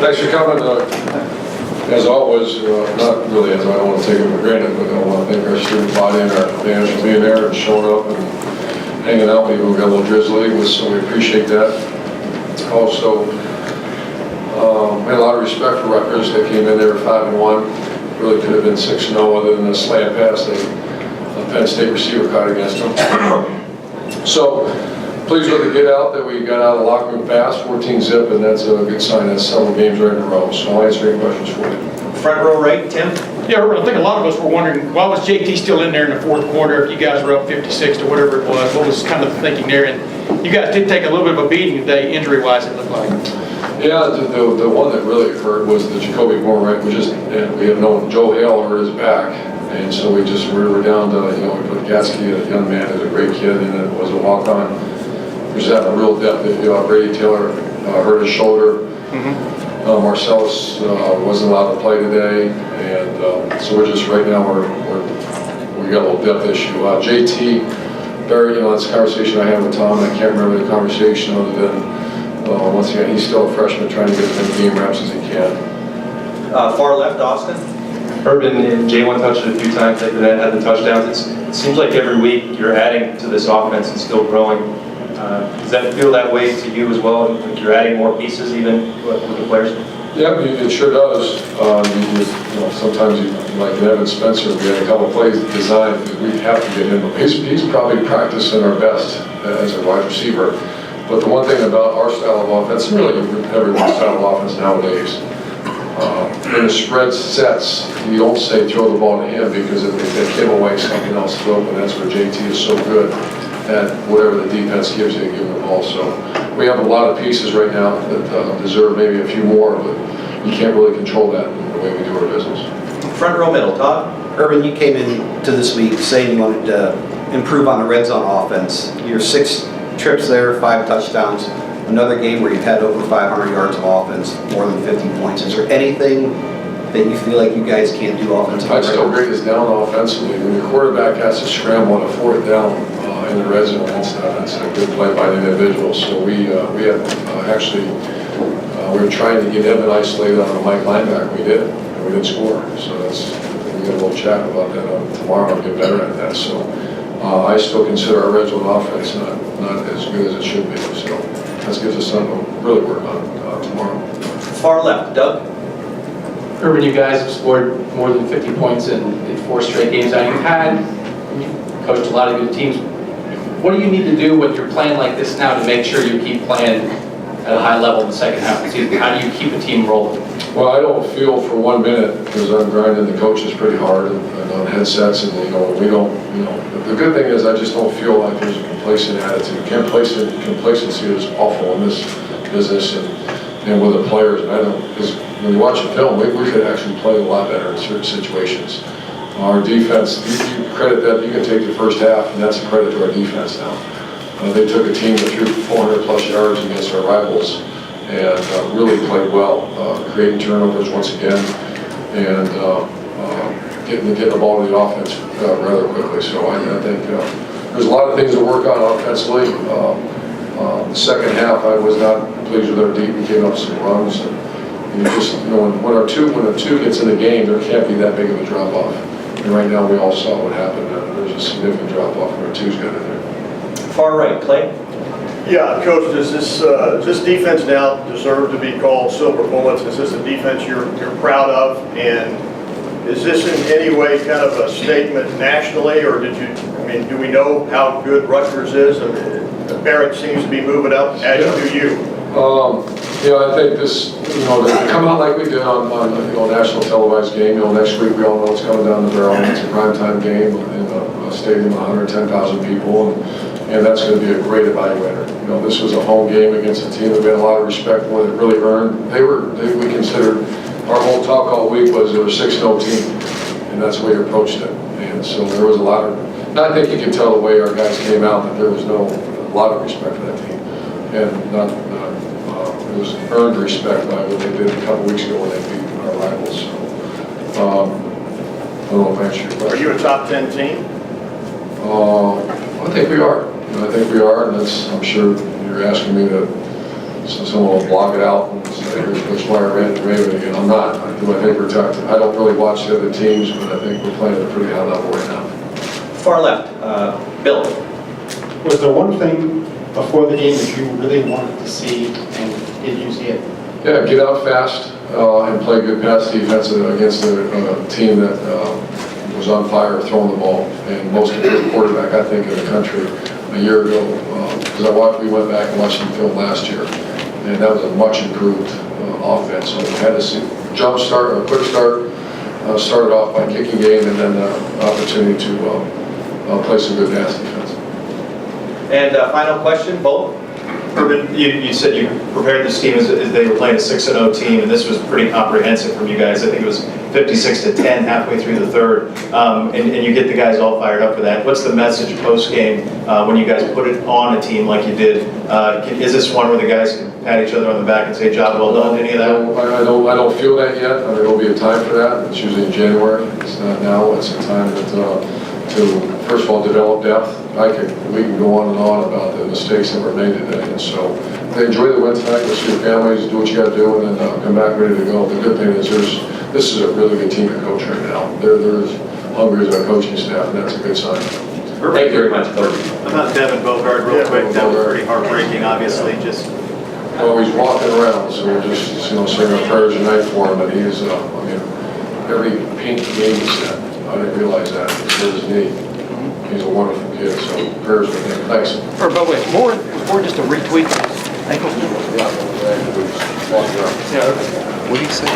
Thanks for coming. As always, not really as I don't want to take it for granted, but I want to thank our student body and our fans for being there and showing up and hanging out. Maybe we got a little drizzly, so we appreciate that. Also, we had a lot of respect for Rutgers. They came in there 5-1. Really could have been 6-0 other than a slant pass the Penn State receiver caught against them. So, pleased with the get out that we got out of the locker room fast, 14-zip, and that's a good sign. That's several games right in a row. So I'll answer any questions for you. Front row right, Tim? Yeah, Urban, I think a lot of us were wondering, why was JT still in there in the fourth quarter if you guys were up 56 to whatever it was? What was kind of the thinking there? And you guys did take a little bit of a beating today, injury-wise, it looked like. Yeah, the one that really hurt was the Jacoby Moore, right? We have known Joe Hale hurt his back. And so we were down to, we put Gatsky, a young man, who's a great kid, and it was a walk-on. Just having a real depth. Brady Taylor hurt his shoulder. Marcellus wasn't allowed to play today, and so we're just right now we got a little depth issue. JT, Barry, that's a conversation I had with Tom. I can't remember the conversation other than once again he's still a freshman trying to get as many game reps as he can. Far left, Austin? Urban and J1 touched it a few times. They've had the touchdowns. It seems like every week you're adding to this offense and still growing. Does that feel that way to you as well? Like you're adding more pieces even with the players? Yeah, it sure does. Sometimes like Evan Spencer, we had a couple of plays designed because we have to get him. He's probably practicing our best as a wide receiver. But the one thing about our style of offense, really everyone's style of offense nowadays, in the spread sets, you don't say throw the ball to him because if they give away something else to open, that's where JT is so good at whatever the defense gives you, give him the ball. So we have a lot of pieces right now that deserve maybe a few more, but you can't really control that in the way we do our business. Front row middle, Todd? Urban, you came into this week saying you wanted to improve on the red zone offense. Your 6 trips there, 5 touchdowns. Another game where you've had over 500 yards of offense, more than 50 points. Is there anything that you feel like you guys can't do offensively? I'd still break this down offensively. When your quarterback has to scramble on a 4th down in the red zone, that's a good play by the individual. So we have actually we were trying to get Evan isolated on a Mike linebacker. We did, and we didn't score. So we got a little chat about that tomorrow and get better at that. So I still consider our red zone offense not as good as it should be. So that gives us something to really work on tomorrow. Far left, Doug? Urban, you guys have scored more than 50 points in 4 straight games. Now you've coached a lot of good teams. What do you need to do when you're playing like this now to make sure you keep playing at a high level in the second half of the season? How do you keep a team rolling? Well, I don't feel for 1 minute because I'm grinding the coaches pretty hard and on headsets, and we don't. The good thing is I just don't feel like there's a complacent attitude. Complacency is awful in this business and with the players. And I don't, because when you watch a film, we could actually play a lot better in certain situations. Our defense, you credit that, you can take the first half, and that's a credit to our defense now. They took a team that threw 400 plus yards against our rivals and really played well, creating turnovers once again and getting the ball to the offense rather quickly. So I think there's a lot of things to work on offensively. The second half, I was not pleased with our deep. We came up some runs. And when a two gets in the game, there can't be that big of a drop off. And right now, we all saw what happened. There's a significant drop off when our twos got in there. Far right, Clay? Yeah, Coach, does this defense now deserve to be called silver bullets? Is this a defense you're proud of? And is this in any way kind of a statement nationally, or do we know how good Rutgers is? I mean, Barrett seems to be moving up, as do you. I think this, to come out like we did on national televised game. Next week we all know it's coming down the barrel. It's a primetime game in a stadium of 110,000 people, and that's going to be a great evaluator. This was a home game against a team that we had a lot of respect for. That really earned. We considered our whole talk all week was they were 6-0 team, and that's the way we approached it. And so there was a lot of. And I think you can tell the way our guys came out that there was a lot of respect for that team, and it was earned respect by what they did a couple weeks ago when they beat our rivals. So, I don't know if I answered your question. Are you a top 10 team? I think we are. I think we are, and I'm sure you're asking me to So someone will block it out and say, here's Coach Meyer Raven again. I'm not. I think we're tough. I don't really watch the other teams, but I think we're playing at a pretty high level right now. Far left, Bill. Was there one thing before the game that you really wanted to see and did you see it? Yeah, get out fast and play good pass defense against a team that was on fire throwing the ball. And most improved quarterback, I think, in the country a year ago. Because we went back and watched them film last year, and that was a much improved offense. So we had to see jump start, or a quick start, started off by kicking game, and then the opportunity to play some good pass defense. And final question, both. Urban, you said you prepared this team as they were playing a 6-0 team, and this was pretty comprehensive from you guys. I think it was 56-10 halfway through the third, and you get the guys all fired up for that. What's the message post-game when you guys put it on a team like you did? Is this one where the guys can pat each other on the back and say, job well done, any of that? I don't feel that yet. I mean, there'll be a time for that. It's usually in January. It's not now. It's a time that to, first of all, develop depth. We can go on and on about the mistakes that were made today. And so enjoy the win tonight. Go see your families, do what you got to do, and then come back ready to go. The good thing is this is a really good team to coach right now. They're as hungry as our coaching staff, and that's a good sign. Thank you very much, Coach. About Devin Bogard real quick, that was pretty heartbreaking, obviously, just. Well, he's walking around, so we're just, saying our prayers tonight for him, but he is, every pink game he said, I didn't realize that, it's his knee. He's a wonderful kid, so prayers with him. Thanks. Or, but wait, more just a retweet. Ankle. Yeah. Yeah. What do you say?